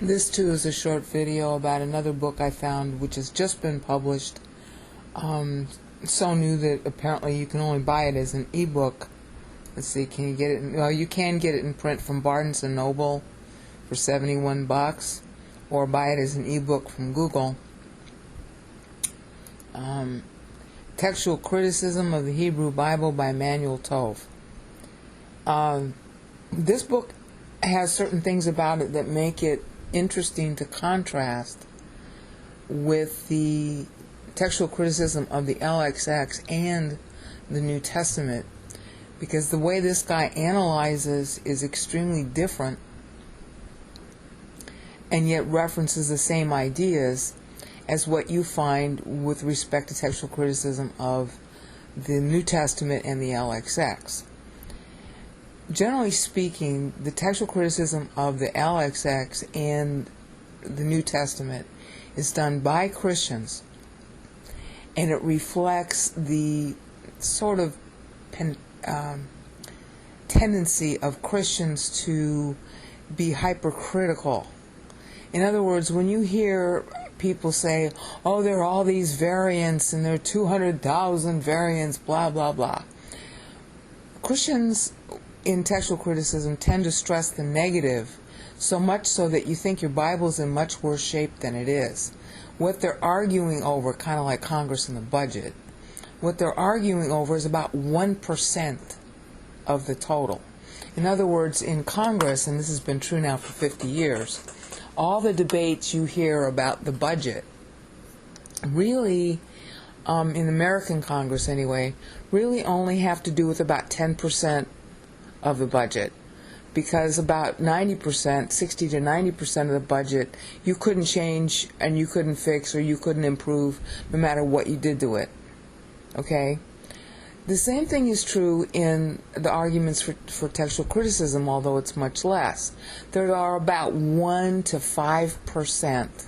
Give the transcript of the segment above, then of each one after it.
This too is a short video about another book I found which has just been published. So new that apparently you can only buy it as an ebook. Let's see, can you get it? Well, you can get it in print from Barnes & Noble for $71, or buy it as an ebook from Google. Textual Criticism of the Hebrew Bible by Emmanuel Tov. This book has certain things about it that make it interesting to contrast with the textual criticism of the LXX and the New Testament, because the way this guy analyzes is extremely different and yet references the same ideas as what you find with respect to textual criticism of the New Testament and the LXX. Generally speaking, the textual criticism of the LXX and the New Testament is done by Christians, and it reflects the sort of tendency of Christians to be hypercritical. In other words, when you hear people say, oh, there are all these variants and there are 200,000 variants, blah, blah, blah. Christians in textual criticism tend to stress the negative, so much so that you think your Bible's in much worse shape than it is. What they're arguing over, kind of like Congress and the budget, what they're arguing over is about 1% of the total. In other words, in Congress, and this has been true now for 50 years, all the debates you hear about the budget really, in American Congress anyway, really only have to do with about 10% of the budget, because about 90%, 60 to 90% of the budget you couldn't change and you couldn't fix or you couldn't improve no matter what you did to it. Okay? The same thing is true in the arguments for textual criticism, although it's much less. There are about 1 to 5%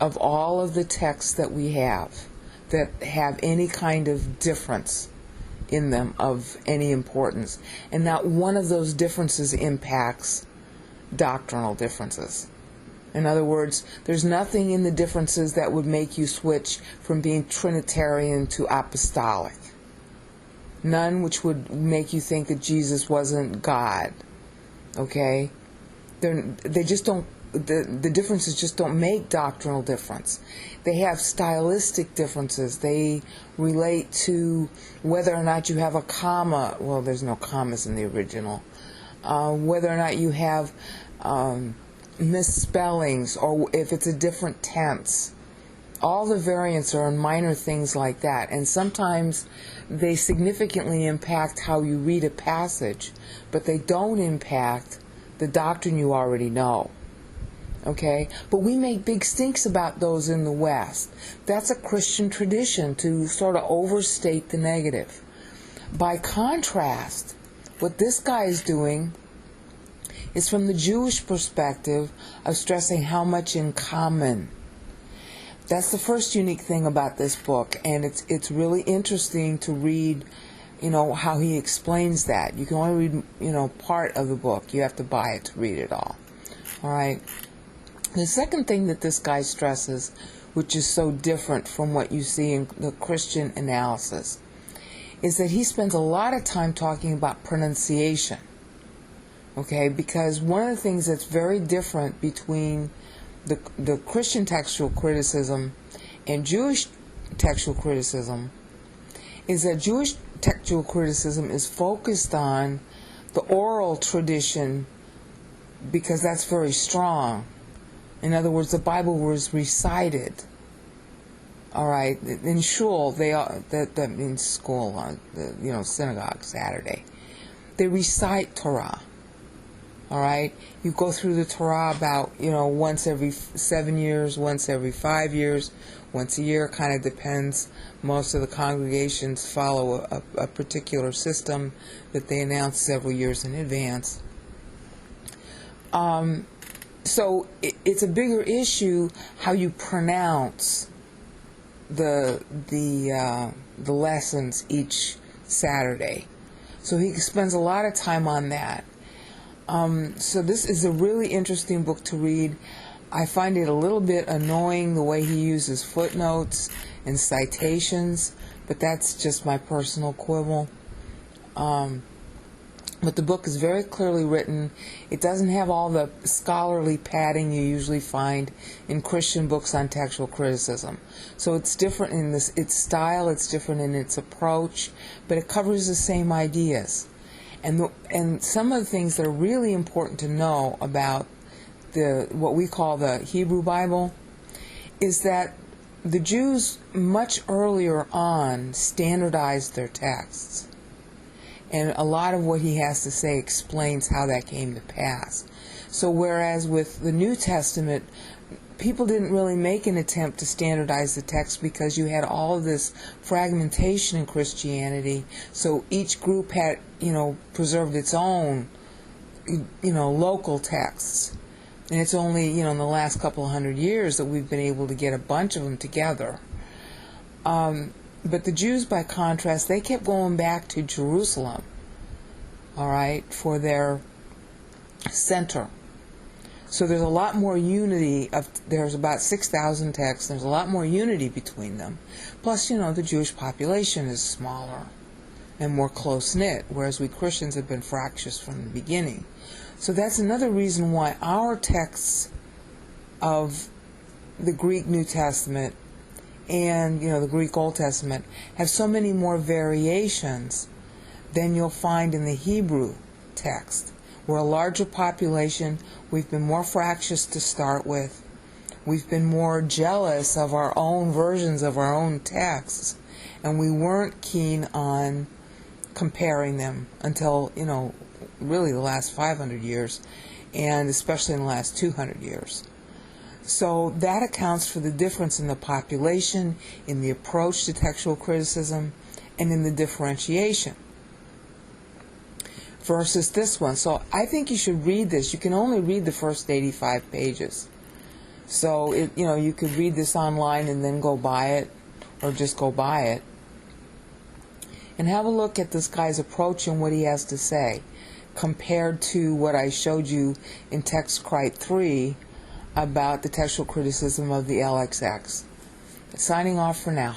of all of the texts that we have that have any kind of difference in them of any importance. And not one of those differences impacts doctrinal differences. In other words, there's nothing in the differences that would make you switch from being Trinitarian to apostolic. None which would make you think that Jesus wasn't God. Okay? They just don't, the differences just don't make doctrinal difference. They have stylistic differences. They relate to whether or not you have a comma. Well, there's no commas in the original. Whether or not you have misspellings, or if it's a different tense. All the variants are on minor things like that, and sometimes they significantly impact how you read a passage, but they don't impact the doctrine you already know. Okay? But we make big stinks about those in the West. That's a Christian tradition to sort of overstate the negative. By contrast, what this guy is doing is from the Jewish perspective of stressing how much in common. That's the first unique thing about this book, and it's really interesting to read, how he explains that. You can only read, part of the book. You have to buy it to read it all. All right? The second thing that this guy stresses, which is so different from what you see in the Christian analysis, is that he spends a lot of time talking about pronunciation. Okay? Because one of the things that's very different between the Christian textual criticism and Jewish textual criticism is that Jewish textual criticism is focused on the oral tradition because that's very strong. In other words, the Bible was recited. All right, in shul, that means school, synagogue, Saturday. They recite Torah. All right, you go through the Torah about, once every 7 years, once every 5 years, once a year, kind of depends. Most of the congregations follow a particular system that they announce several years in advance. So it's a bigger issue how you pronounce the lessons each Saturday. So he spends a lot of time on that. So this is a really interesting book to read. I find it a little bit annoying the way he uses footnotes and citations, but that's just my personal quibble. But the book is very clearly written. It doesn't have all the scholarly padding you usually find in Christian books on textual criticism. So it's different in its style, it's different in its approach, but it covers the same ideas. And some of the things that are really important to know about what we call the Hebrew Bible is that the Jews much earlier on standardized their texts. And a lot of what he has to say explains how that came to pass. So whereas with the New Testament, people didn't really make an attempt to standardize the text because you had all of this fragmentation in Christianity. So each group had, preserved its own, local texts. And it's only, in the last couple of hundred years that we've been able to get a bunch of them together. But the Jews, by contrast, they kept going back to Jerusalem, all right, for their center. So there's a lot more unity. There's about 6,000 texts. There's a lot more unity between them. Plus, the Jewish population is smaller and more close-knit, whereas we Christians have been fractious from the beginning. So that's another reason why our texts of the Greek New Testament and the Greek Old Testament have so many more variations than you'll find in the Hebrew text. We're a larger population. We've been more fractious to start with. We've been more jealous of our own versions of our own texts, and we weren't keen on comparing them until really the last 500 years, and especially in the last 200 years. So that accounts for the difference in the population, in the approach to textual criticism, and in the differentiation versus this one. So I think you should read this. You can only read the first 85 pages. So you could read this online and then go buy it, or just go buy it, and have a look at this guy's approach and what he has to say, compared to what I showed you in TextCrit4 about the textual criticism of the LXX. Signing off for now.